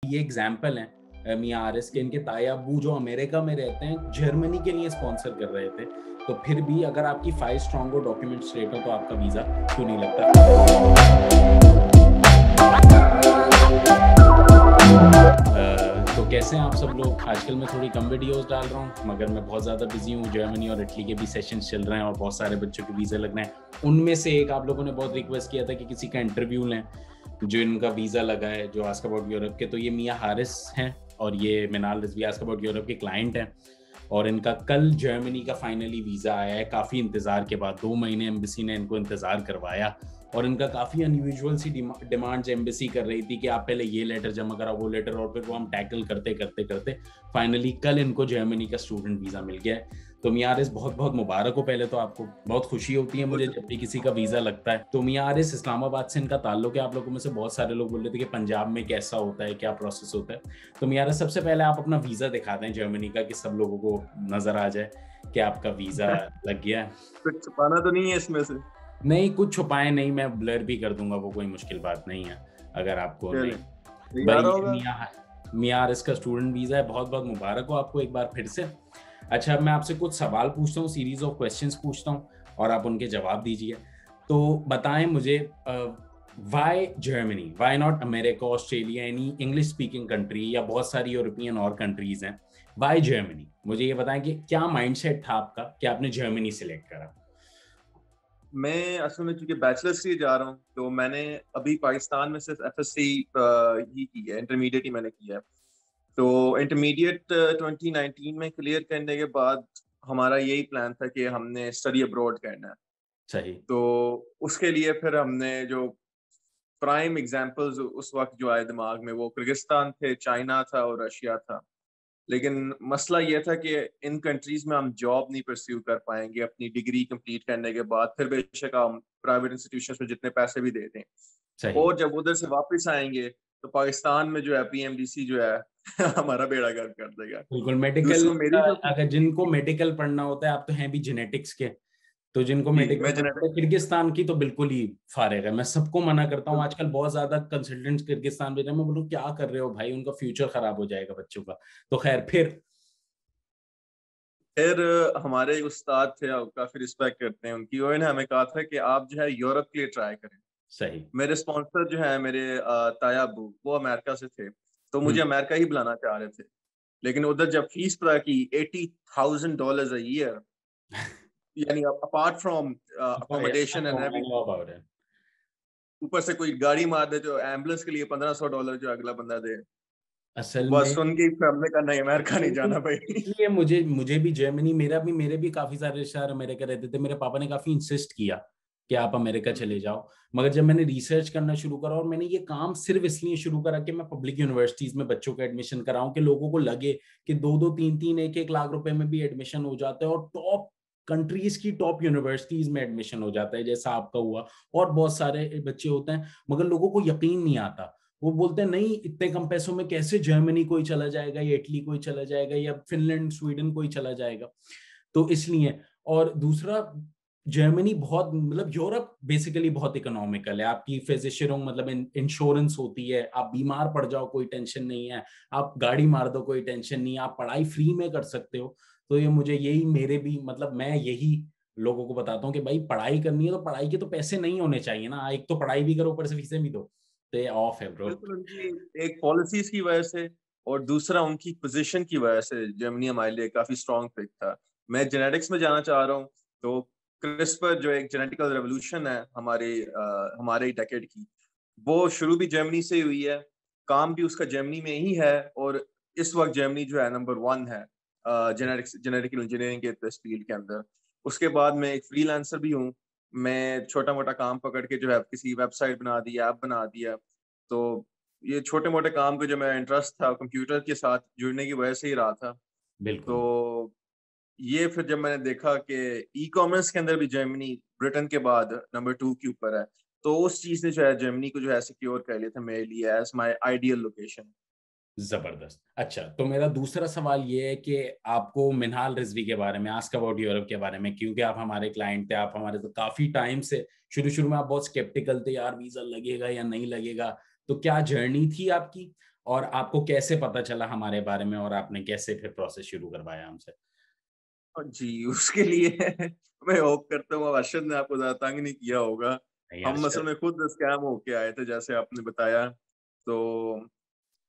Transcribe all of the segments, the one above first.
ये एग्जाम्पल है मियां आरिस के, इनके ताया अब्बू जो अमेरिका में रहते हैं जर्मनी के लिए स्पॉन्सर कर रहे थे। तो फिर भी अगर आपकी 5 स्ट्रॉन्ग हो, डॉक्यूमेंट स्ट्रेट हो, तो आपका वीजा क्यों नहीं लगता। तो कैसे हैं आप सब लोग। आजकल मैं थोड़ी कम वीडियोस डाल रहा हूँ, मगर मैं बहुत ज़्यादा बिजी हूँ। जर्मनी और इटली के भी सेशंस चल रहे हैं और बहुत सारे बच्चों के वीज़ा लग रहे हैं। उनमें से एक आप लोगों ने बहुत रिक्वेस्ट किया था कि किसी का इंटरव्यू लें जो इनका वीज़ा लगा है, जो आस्क अबाउट यूरोप के। तो ये मियां हारिस हैं और ये मिनाल रिजवी आस्क अबाउट यूरोप के क्लाइंट हैं, और इनका कल जर्मनी का फाइनली वीज़ा आया है काफ़ी इंतज़ार के बाद। 2 महीने एम्बेसी ने इनको इंतज़ार करवाया, और इनका काफ़ी अनयूजुअल सी डिमांड्स एम्बेसी कर रही थी कि आप पहले ये लेटर जमा कराओ, वो लेटर, और फिर वो हम टैकल करते करते करते फाइनली कल इनको जर्मनी का स्टूडेंट वीज़ा मिल गया है। तो मियां आरिस बहुत बहुत मुबारक हो। पहले तो आपको बहुत खुशी होती है मुझे जब भी किसी का वीज़ा लगता है। तो मियां आरिस, इस्लामाबाद से इनका ताल्लुक है। आप लोगों में से बहुत सारे लोग बोल रहे थे कि पंजाब में कैसा होता है, क्या प्रोसेस होता है। तो मियां आरिस, सबसे पहले आप अपना वीज़ा दिखा दें जर्मनी का, कि सब लोगों को नजर आ जाए कि आपका वीज़ा लग गया है। कुछ छुपाना तो नहीं है इसमें से? नहीं, कुछ छुपाए नहीं, मैं ब्लर भी कर दूंगा, वो कोई मुश्किल बात नहीं है अगर आपको नहीं। नहीं आ भाई रहा ये होगा। मियां आरिस का स्टूडेंट वीज़ा है। बहुत बहुत मुबारक हो आपको एक बार फिर से। अच्छा, अब मैं आपसे कुछ सवाल पूछता हूँ, सीरीज ऑफ क्वेश्चंस पूछता हूँ, और आप उनके जवाब दीजिए। तो बताएं मुझे, why Germany, why not America, Australia, any English speaking country, या बहुत सारी यूरोपियन और कंट्रीज हैं, वाई जर्मनी। मुझे ये बताएं कि क्या माइंडसेट था आपका कि आपने जर्मनी सिलेक्ट करा। मैं असल में चूंकि बैचलर्स के लिए जा रहा हूँ, तो मैंने अभी पाकिस्तान में सिर्फ एफएससी ही की है, इंटरमीडिएट ही मैंने किया है। तो इंटरमीडिएट 2019 में क्लियर करने के बाद हमारा यही प्लान था कि हमने स्टडी अब्रॉड करना है। सही। तो उसके लिए फिर हमने जो प्राइम एग्जांपल्स उस वक्त जो आए दिमाग में, वो किर्गिस्तान थे, चाइना था और रशिया था। लेकिन मसला ये था कि इन कंट्रीज में हम जॉब नहीं परस्यू कर पाएंगे अपनी डिग्री कंप्लीट करने के बाद, फिर बेशक हम प्राइवेट इंस्टीट्यूशन में जितने पैसे भी दे दें। सही। और जब उधर से वापस आएंगे तो पाकिस्तान में जो है पीएमडीसी जो है हमारा बेड़ा गर्क कर देगा। बिल्कुल। मेडिकल, दूसरा मेरी जो अगर जिनको मेडिकल पढ़ना होता है, आप तो हैं भी जेनेटिक्स के, तो जिनको जी, मेडिकल मैं पढ़ना होता जेनेटिक है किर्गिस्तान की तो बिल्कुल ही फारिग है। मैं सबको मना करता हूँ, आजकल बहुत ज्यादा कंसल्टेंट्स किर्गिस्तान भेज रहे हैं। मैं बोलूँ क्या कर रहे हो भाई, उनका फ्यूचर खराब हो जाएगा बच्चों का। तो खैर फिर। फिर हमारे एक उस्ताद थे, काफी रिस्पेक्ट करते हैं उनकी, उन्होंने हमें कहा था कि आप जो है यूरोप के लिए ट्राई करें। सही। मेरे स्पॉन्सर जो है, मेरे ताया अब्बू, वो अमेरिका से थे, तो मुझे हम्म। अमेरिका ही बुलाना चाह रहे थे। लेकिन उधर जब फीस पता की $80,000 अ ईयर, यानी apart from accommodation and everything, ऊपर से कोई गाड़ी मार दे जो एम्बुलेंस के लिए $1,500 जो अगला बंदा दे, तो असल बस में सुन के ही हमने कहा नहीं, अमेरिका नहीं जाना भाई। इसलिए मुझे मुझे भी जर्मनी, मेरे भी काफी सारे रिश्तेदार अमेरिका रहते थे। मेरे पापा ने काफी इंसिस्ट किया कि आप अमेरिका चले जाओ। मगर जब मैंने रिसर्च करना शुरू करा, और मैंने ये काम सिर्फ इसलिए शुरू करा कि मैं पब्लिक यूनिवर्सिटीज में बच्चों का एडमिशन कराऊं, कि लोगों को लगे कि 2-2, 3-3, 1-1 लाख रुपए में भी एडमिशन हो जाता है, और टॉप कंट्रीज की टॉप यूनिवर्सिटीज में एडमिशन हो जाता है, जैसा आपका हुआ। और बहुत सारे बच्चे होते हैं, मगर लोगों को यकीन नहीं आता। वो बोलते हैं नहीं, इतने कम पैसों में कैसे जर्मनी कोई चला जाएगा, या इटली कोई चला जाएगा, या फिनलैंड, स्वीडन कोई चला जाएगा। तो इसलिए, और दूसरा, जर्मनी बहुत, मतलब यूरोप बेसिकली बहुत इकोनॉमिकल है। आपकी फिजिशियरों, मतलब इंश्योरेंस होती है, आप बीमार पड़ जाओ कोई टेंशन नहीं है, आप गाड़ी मार दो कोई टेंशन नहीं है, आप पढ़ाई फ्री में कर सकते हो। तो ये मुझे यही, मेरे भी, मतलब मैं यही लोगों को बताता हूँ कि भाई पढ़ाई करनी है तो पढ़ाई के तो पैसे नहीं होने चाहिए ना, एक तो पढ़ाई भी करो, ऊपर से फीसें भी दो। तो ये ऑफ है ब्रो। बिल्कुल, उनकी एक पॉलिसीज की वजह से और दूसरा उनकी पोजीशन की वजह से जर्मनी हमारे लिए काफी स्ट्रॉन्ग पिक था। मैं जेनेटिक्स में जाना चाह रहा हूँ, तो क्रिस्पर जो एक जेनेटिकल रेवोल्यूशन है हमारे डेकेड की, वो शुरू भी जर्मनी से हुई है, काम भी उसका जर्मनी में ही है, और इस वक्त जर्मनी जो है नंबर 1 है जेनेटिकल इंजीनियरिंग के इस फील्ड के अंदर। उसके बाद मैं एक फ्रीलांसर भी हूँ। मैं छोटा मोटा काम पकड़ के जो है किसी वेबसाइट बना दी, ऐप बना दिया। तो ये छोटे मोटे काम को जो मेरा इंटरेस्ट था कंप्यूटर के साथ जुड़ने की वजह से ही रहा था। बिल्कुल। तो ये फिर जब मैंने देखा कि ई कॉमर्स के अंदर भी जर्मनी ब्रिटेन के बाद नंबर 2 के ऊपर है, तो उस चीज ने जो है जर्मनी को जो है सिक्योर कर लिया था मेरे लिए एज माय आइडियल लोकेशन। जबरदस्त। अच्छा, तो मेरा दूसरा सवाल ये है कि आपको मिनहाल रिजवी के बारे में, आस्क अबाउट यूरोप के बारे में, क्योंकि आप हमारे क्लाइंट थे, आप हमारे तो काफी टाइम से, शुरू शुरू में आप बहुत स्केप्टिकल थे, यार वीजा लगेगा या नहीं लगेगा। तो क्या जर्नी थी आपकी, और आपको कैसे पता चला हमारे बारे में और आपने कैसे फिर प्रोसेस शुरू करवाया हमसे? जी, उसके लिए मैं होप करता हूँ अर्शद ने आपको ज़्यादा तंग नहीं किया होगा। नहीं हम असल अर्शद, में खुद स्कैम होके आए थे जैसे आपने बताया। तो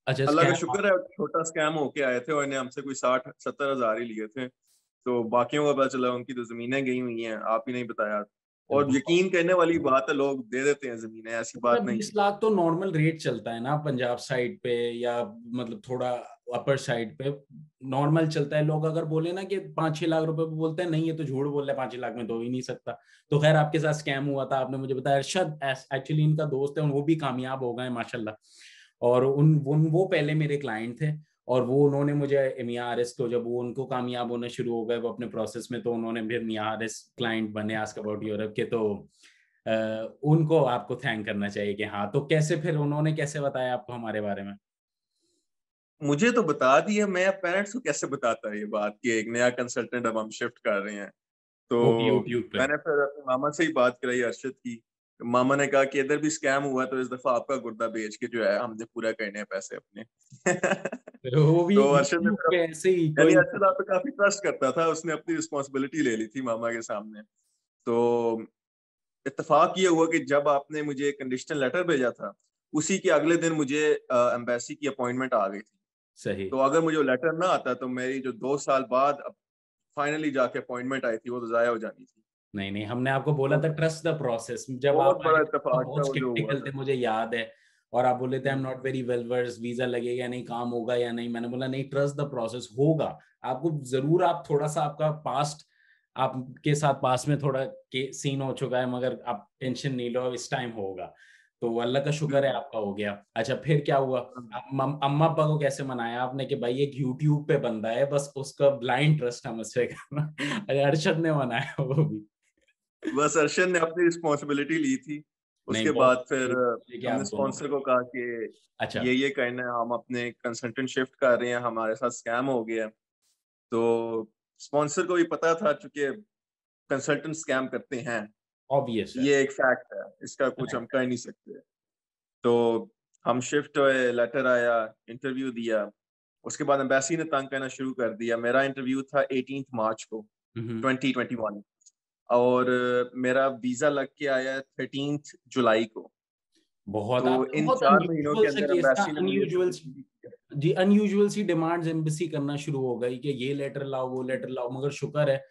अच्छा अल्लाह का स्कैम। शुक्र है छोटा स्कैम होके आए थे और इन्हें हमसे कोई 60-70 हज़ार ही लिए थे। तो बाकियों को पता चला उनकी तो ज़मीनें गई हुई हैं, आप ही नहीं बताया। और यकीन करने वाली बात है, लोग दे देते हैं ज़मीनें, ऐसी बात मतलब नहीं 20 है। लाख तो नॉर्मल रेट चलता है ना पंजाब साइड पे, या मतलब थोड़ा अपर साइड पे नॉर्मल चलता है। लोग अगर बोले ना कि 5-6 लाख रुपए पे, बोलते हैं नहीं ये तो झूठ बोल रहा है, 5-6 लाख में तो हो ही नहीं सकता। तो खैर आपके साथ स्कैम हुआ था, आपने मुझे बताया। अरशद एक्चुअली इनका दोस्त है, वो भी कामयाब हो गए माशाल्लाह। और उन वो पहले मेरे क्लाइंट थे, और वो उन्होंने मुझे मियां हारिस को, जब वो उनको कामयाब होना शुरू हो गए वो अपने प्रोसेस में, तो उन्होंने फिर मियां हारिस क्लाइंट बने आस्क अबाउट यूरोप के। तो उनको आपको थैंक करना चाहिए कि हाँ। तो कैसे फिर उन्होंने कैसे बताया आपको हमारे बारे में? मुझे तो बता दिया, मैं पेरेंट्स को कैसे बताता ये बात कि एक नया कंसल्टेंट अब हम शिफ्ट कर रहे हैं। तो वो यूट्यूब पे। मैंने फिर अपने मामा से ही बात कराई अर्शद की। मामा ने कहा कि इधर भी स्कैम हुआ तो इस दफा आपका गुर्दा बेच के जो है हमने पूरा करने हैं पैसे अपने। फिर वो भी तो अर्शद ने यूट्यूब फिर पे ऐसे ही यानी कोई। अर्शद आप पे काफी ट्रस्ट करता था, उसने अपनी रिस्पॉन्सिबिलिटी ले ली थी मामा के सामने। तो इत्तेफाक ये हुआ कि जब आपने मुझे कंडीशनल लेटर भेजा था, उसी के अगले दिन मुझे एम्बेसी की अपॉइंटमेंट आ गई थी। सही। तो अगर मुझे वो लेटर ना आता तो मेरी जो 2 साल बाद फाइनली जाके अपॉइंटमेंट आई थी वो तो जाया हो जानी थी। नहीं नहीं, हमने आपको बोला तो था ट्रस्ट द प्रोसेस। जब आप बहुत आए बड़ा थे तो इत्तेफाक था बहुत वो जो हुआ स्केप्टिकल था। थे, मुझे याद है। और आप बोले थे I am not very well versed, visa लगेगा या नहीं, काम होगा या नहीं। मैंने बोला नहीं, ट्रस्ट द प्रोसेस, होगा। आपको जरूर, आप थोड़ा सा आपका पास्ट, आपके साथ पास में थोड़ा के सीन हो चुका है, मगर आप टेंशन नहीं लो, इस टाइम होगा। तो अल्लाह का शुक्र है बिल्कुल। आपका हो गया। अच्छा फिर क्या हुआ? अम्मा अब्बा को कैसे मनाया आपने कि भाई एक यूट्यूब पे बंदा है, बस उसका ब्लाइंड ट्रस्ट हम उस पे करना? अरे अरशद ने मनाया वो भी। बस अर्शद ने अपनी रिस्पॉन्सिबिलिटी ली थी। नहीं उसके बहुत बाद फिर कि आप हमने दोनों। स्पॉन्सर को कहा कि अच्छा। ये करना है, हम अपने कंसल्टेंट शिफ्ट कर रहे हैं, हमारे साथ स्कैम हो गया है। तो स्पॉन्सर को भी पता था चूंकि कंसल्टेंट स्कैम करते हैं, ऑब्वियस है। ये एक फैक्ट है, इसका कुछ हम कर नहीं सकते। तो हम शिफ्ट हुए, लेटर आया, इंटरव्यू दिया। उसके बाद एम्बेसी ने तंग करना शुरू कर दिया। मेरा इंटरव्यू था 18 मार्च को, हम्म। 2021। और मेरा वीजा लग के आया 13 जुलाई को। बहुत, तो आपने इन बहुत 4 महीनों अनयूजुअल के सा अंदर केस था, एम्बेसी ने मुझे अनयूजुअल। सबमिशन भी किया। जी अनयूजुअल सी डिमांड्स एम्बेसी करना शुरू हो गई कि ये लेटर लाओ वो लेटर लाओ, मगर शुक्र है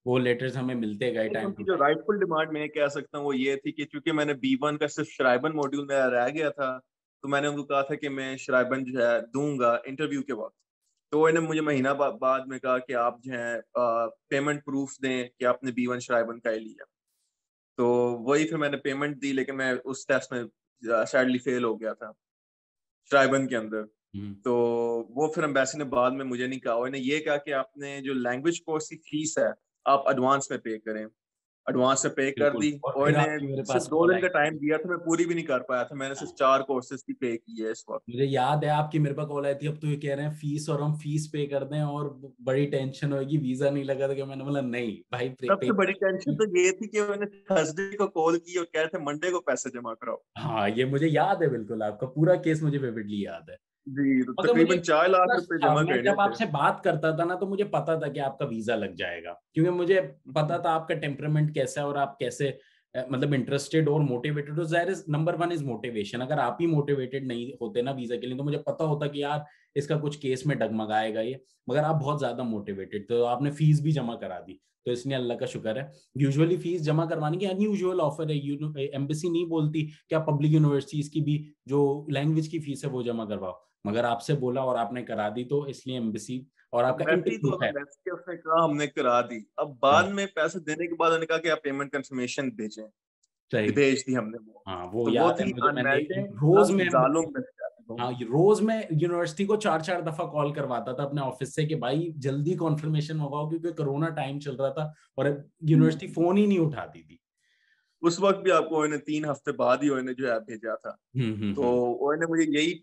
वो लेटर्स हमें मिलते गए टाइम टू उनकी जो टाइम। राइटफुल डिमांड मैं कह सकता हूँ वो ये थी कि चूंकि मैंने B1 का सिर्फ शराइबन मॉड्यूल मेरा रह गया था, तो मैंने उनको कहा था कि मैं शराइबन जो है दूंगा इंटरव्यू के वक्त। तो इन्होंने मुझे महीना बाद में कहा कि आप जो है पेमेंट प्रूफ दें कि आपने B1 शराइबन का ही लिया। तो वही फिर मैंने पेमेंट दी, लेकिन मैं उस टेस्ट में सैडली फेल हो गया था शराइबन के अंदर। हम्म। तो वो फिर एम्बेसी ने बाद में मुझे नहीं कहा, उन्होंने ये कहा कि आपने जो लैंग्वेज कोर्स की फीस है आप एडवांस में पे करें। एडवांस में पे कर बिल्कुल, दी, और और फिर इन्हें आपकी मेरे सिर्फ पास दो कॉल दिन आई का थी। टाइम दिया था, मैं पूरी भी नहीं कर पाया था। मैंने सिर्फ हाँ, 4 कोर्सेज की पे की है इस वक्त। मुझे याद है आपकी मेरे पास कॉल आई थी, अब तो ये कह रहे हैं फीस, और हम फीस पे कर दें और बड़ी टेंशन होगी, वीजा नहीं लगा। तो मैंने बोला नहीं भाई, सबसे बड़ी टेंशन पेपर। तो ये थी कि मैंने थर्सडे को कॉल की और कह रहे थे मंडे को पैसे जमा कराओ। हाँ ये मुझे याद है, बिल्कुल आपका पूरा केस मुझे विविडली याद है। जी, तो मगर मुझे तकरीबन 4 लाख ट्रस्ट रुपए था, जमा मैं करने जब थे। आपसे बात करता था ना तो मुझे पता था कि आपका वीजा लग जाएगा, क्योंकि मुझे पता था आपका टेम्परामेंट कैसा है और आप कैसे मतलब इंटरेस्टेड और मोटिवेटेड हो। जाहिर है नंबर वन इज मोटिवेशन। अगर आप ही मोटिवेटेड नहीं होते ना वीजा के लिए, तो मुझे पता होता कि यार इसका कुछ केस में डगमगाएगा ये। मगर आप बहुत ज्यादा मोटिवेटेड, तो आपने फीस भी जमा करा दी, तो इसलिए अल्लाह का शुक्र है। यूजुअली फीस जमा करवाने की अनयूजुअल ऑफर है, एम्बेसी नहीं बोलती कि आप पब्लिक यूनिवर्सिटीज की भी जो लैंग्वेज की फीस है वो जमा करवाओ, मगर आपसे बोला और आपने करा दी, तो इसलिए एम्बेसी। और आपका एम्बेसी तो इंटरव्यू है। एम्बेसी के उसने कहा हमने करा दी। अब बाद में पैसे देने के बाद उन्होंने कहा कि आप पेमेंट कंफर्मेशन भेजें। सही। भेज दी हमने वो। हाँ वो तो वो याद है थी मुझे, मैंने अनमेरिटेड रोज प्लस में। जालुम मैंने कहता हूँ। हाँ रोज मैं यूनिवर्सिटी को 4-4 दफा कॉल करवाता था अपने ऑफिस से कि भाई जल्दी कॉन्फर्मेशन मंगाओ, क्योंकि कोरोना टाइम चल रहा था और यूनिवर्सिटी फोन ही नहीं उठाती थी। उस वक्त भी आपको उन्होंने 3 हफ्ते बाद ही उन्होंने जो है भेजा था। तो हम्म। उन्होंने मुझे यही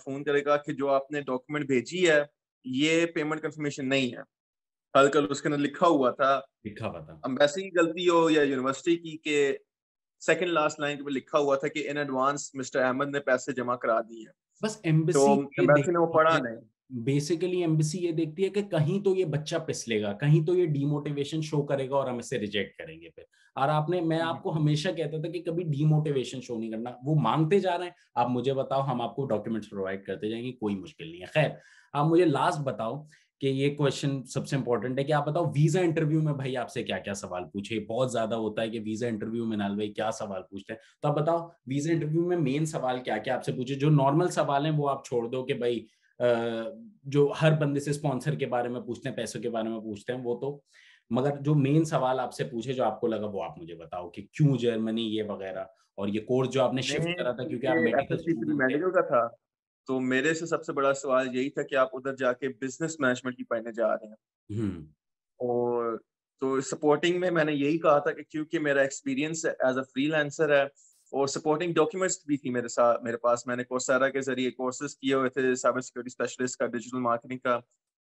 फोन करेगा कि जो आपने डॉक्यूमेंट भेजी है ये पेमेंट कंफर्मेशन नहीं है। कल कल उसके अंदर लिखा हुआ था, लिखा पता। एम्बेसी की गलती हो या यूनिवर्सिटी की, के सेकंड लास्ट लाइन पे लिखा हुआ था कि इन एडवांस मिस्टर अहमद ने पैसे जमा करा दिए हैं। बस तो एम्बेसी एम्बेसी ने वो पढ़ा नहीं। बेसिकली एम्बेसी ये देखती है कि कहीं तो ये बच्चा पिसलेगा, कहीं तो ये डिमोटिवेशन शो करेगा और हम इसे रिजेक्ट करेंगे फिर। और मैं आपको हमेशा कहता था कि कभी डिमोटिवेशन शो नहीं करना। वो मांगते जा रहे हैं, आप मुझे बताओ, हम आपको डॉक्यूमेंट्स प्रोवाइड करते जाएंगे, कोई मुश्किल नहीं है। खैर, आप मुझे लास्ट बताओ कि ये क्वेश्चन सबसे इंपॉर्टेंट है कि आप बताओ वीजा इंटरव्यू में भाई आपसे क्या क्या सवाल पूछे। बहुत ज्यादा होता है कि वीजा इंटरव्यू में नाल भाई क्या सवाल पूछते हैं, तो आप बताओ वीजा इंटरव्यू में मेन सवाल क्या क्या आपसे पूछे। जो नॉर्मल सवाल हैं वो आप छोड़ दो कि भाई जो हर बंदे से स्पॉन्सर के बारे में पूछते हैं, पैसों के बारे में पूछते हैं, वो तो, मगर जो मेन सवाल आपसे पूछे जो आपको लगा वो आप मुझे बताओ कि क्यों जर्मनी ये वगैरह, और ये कोर्स जो आपने शिफ्ट नहीं, करा था क्योंकि आप ये मेडिकल एफएससी स्टूडेंट थे। मेडिकल का था, तो मेरे से सबसे बड़ा सवाल यही था कि आप उधर जाके बिजनेस मैनेजमेंट की पढ़ने जा रहे हैं। हम्म। और तो सपोर्टिंग में मैंने यही कहा था कि क्योंकि मेरा एक्सपीरियंस एज अ फ्रीलांसर है और सपोर्टिंग डॉक्यूमेंट्स भी थी मेरे साथ, मेरे पास मैंने कोर्सेरा के जरिए कोर्सेज किए हुए थे साइबर सिक्योरिटी स्पेशलिस्ट का, डिजिटल मार्केटिंग का।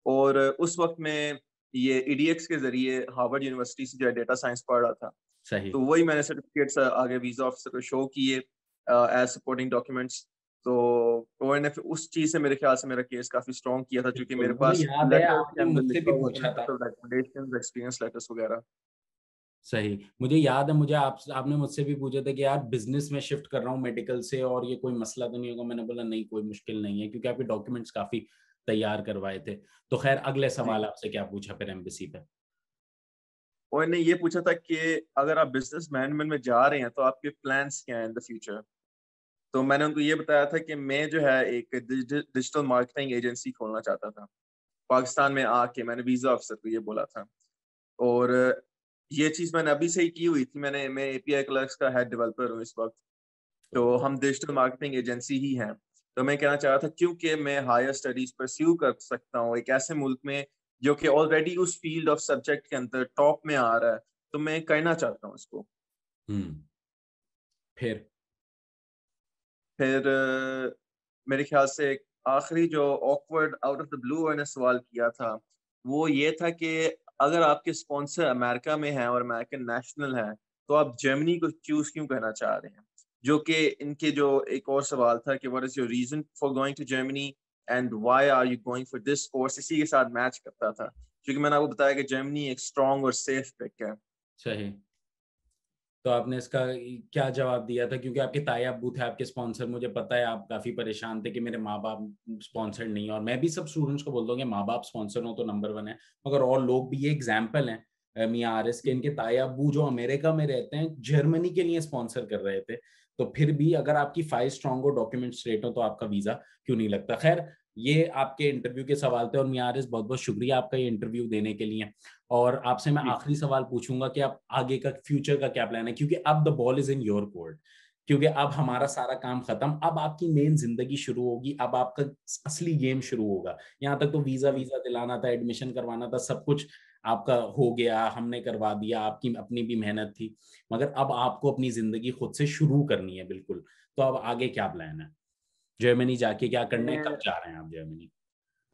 और उस वक्त में ये ईडीएक्स के जरिए हार्वर्ड यूनिवर्सिटी से जो है डेटा साइंस पढ़ रहा था, सही। तो वही मैंने सर्टिफिकेट्स आगे वीजा ऑफिसर को शो किए एज सपोर्टिंग डॉक्यूमेंट्स। तो उन्होंने फिर उस चीज से मेरे ख्याल से मेरा केस काफी स्ट्रॉन्ग किया था, क्योंकि बिल्कुल, मेरे मुझे पास याद है लेटर्स के आपने अंदर मुझसे लिखा भी हुआ था, पूछा था। Letters of recommendations, experience letters वगैरह। सही, मुझे याद है, मुझे आपने मुझसे भी पूछा था कि यार बिजनेस में शिफ्ट कर रहा हूँ मेडिकल से और ये कोई मसला तो नहीं होगा। मैंने बोला नहीं, कोई मुश्किल नहीं है, क्योंकि आपके डॉक्यूमेंट्स काफी तैयार करवाए थे। तो खैर, अगले जी, सवाल आपसे क्या पूछा फिर एम्बेसी पे? और इन्हें ये पूछा था कि अगर आप बिजनेस मैनेजमेंट में जा रहे हैं तो आपके प्लान्स क्या हैं इन द फ्यूचर। तो मैंने उनको ये बताया था कि मैं जो है एक डिजिटल मार्केटिंग एजेंसी खोलना चाहता था पाकिस्तान में आके। मैंने वीजा ऑफिसर को ये बोला था, और ये चीज मैंने अभी से ही की हुई थी। मैं एपीआई क्लर्क्स का हेड डेवलपर हूँ इस वक्त, तो हम डिजिटल मार्केटिंग एजेंसी ही हैं। तो मैं कहना चाह रहा था क्योंकि मैं हायर स्टडीज परस्यू कर सकता हूँ एक ऐसे मुल्क में जो कि ऑलरेडी उस फील्ड ऑफ सब्जेक्ट के अंदर टॉप में आ रहा है, तो मैं करना चाहता हूँ इसको। हम्म। फिर? फिर मेरे ख्याल से एक आखिरी जो awkward out of the blue मैंने सवाल किया था वो ये था कि अगर आपके स्पॉन्सर अमेरिका में हैं और अमेरिकन नेशनल हैं, तो आप जर्मनी को चूज क्यों करना चाह रहे हैं। जो कि इनके जो एक और सवाल था कि what is your reason for going to Germany and why are you going for this course, इसी के साथ मैच करता था, क्योंकि मैंने आपको बताया कि जर्मनी एक स्ट्रॉन्ग और सेफ पिक है। सही। तो आपने इसका क्या जवाब दिया था? क्योंकि आपके ताया अब्बू थे आपके स्पॉन्सर, मुझे पता है आप काफी परेशान थे कि मेरे माँ बाप स्पॉन्सर नहीं है। और मैं भी सब स्टूडेंट्स को बोलता हूँ कि माँ बाप स्पॉन्सर हो तो नंबर वन है, मगर और लोग भी, ये एग्जाम्पल है मियां आरिस के, इनके ताया अब्बू जो अमेरिका में रहते हैं जर्मनी के लिए स्पॉन्सर कर रहे थे। तो फिर भी अगर आपकी फाइल स्ट्रांग हो, डॉक्यूमेंट स्ट्रेट हो, तो आपका वीजा क्यों नहीं लगता। खैर, ये आपके इंटरव्यू के सवाल थे। और मियां आरिस, बहुत बहुत शुक्रिया आपका ये इंटरव्यू देने के लिए। और आपसे मैं जी, आखिरी सवाल पूछूंगा कि आप आगे का फ्यूचर का क्या प्लान है, क्योंकि अब the ball is in your court. क्योंकि अब हमारा सारा काम खत्म, अब आपकी मेन जिंदगी शुरू होगी, अब आपका असली गेम शुरू होगा। यहाँ तक तो वीजा वीजा दिलाना था, एडमिशन करवाना था, सब कुछ आपका हो गया, हमने करवा दिया, आपकी अपनी भी मेहनत थी। मगर अब आपको अपनी जिंदगी खुद से शुरू करनी है, बिल्कुल। तो अब आगे क्या प्लान है? जर्मनी जाके क्या करना है? कब मैं जा रहे हैं आप जर्मनी?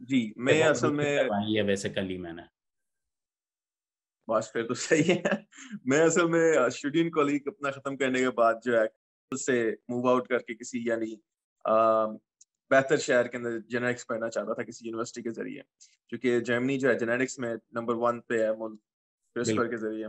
जी मैं बहुत असल बुकिंग में, करवाई है वैसे कल ही मैंने। बस फिर तो सही है। मैं असल में स्टूडेंट कॉलीग अपना खत्म करने के बाद जो है से मूव आउट करके किसी यानी बेहतर शहर के अंदर जेनेटिक्स पढ़ना चाहता था किसी यूनिवर्सिटी के जरिए, क्योंकि जर्मनी जो है जेनेटिक्स में नंबर 1 पे है मुल्क क्रिस्पर बिल्कुल। के जरिए।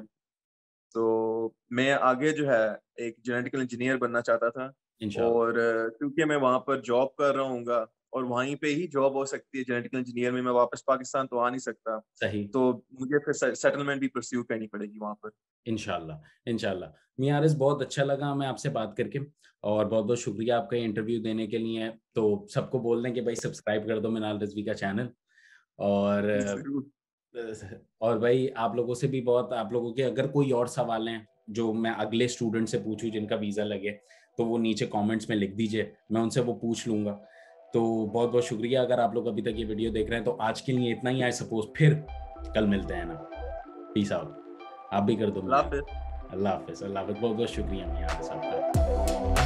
तो मैं आगे जो है एक जेनेटिकल इंजीनियर बनना चाहता था, इंशाल्लाह। और क्योंकि मैं वहाँ पर जॉब कर रहा हूँ और वहीं पे ही जॉब हो सकती है जेनेटिकल इंजीनियर में, मैं वापस पाकिस्तान तो आ नहीं सकता, सही। तो मुझे फिर सेटलमेंट भी परस्यू करनी पड़ेगी वहाँ पर। इंशाल्लाह इंशाल्लाह। मियां आरिस, बहुत अच्छा लगा हमें आपसे बात करके। और बहुत बहुत शुक्रिया आपका इंटरव्यू देने के लिए। तो सबको बोल दें कि भाई सब्सक्राइब कर दो मिनाल रिजवी का चैनल। और जरूर। भाई आप लोगों से भी बहुत, आप लोगों के अगर कोई और सवाल हैं जो मैं अगले स्टूडेंट से पूछूं जिनका वीज़ा लगे, तो वो नीचे कमेंट्स में लिख दीजिए, मैं उनसे वो पूछ लूंगा। तो बहुत बहुत शुक्रिया। अगर आप लोग अभी तक ये वीडियो देख रहे हैं तो आज के लिए इतना ही। आई सपोज फिर कल मिलते हैं ना। Peace out. आप भी कर दो अल्लाह मियां। हाफिज। अल्लाह हाफिज। अल्लाह हाफिज। बहुत बहुत शुक्रिया मियां साहब का।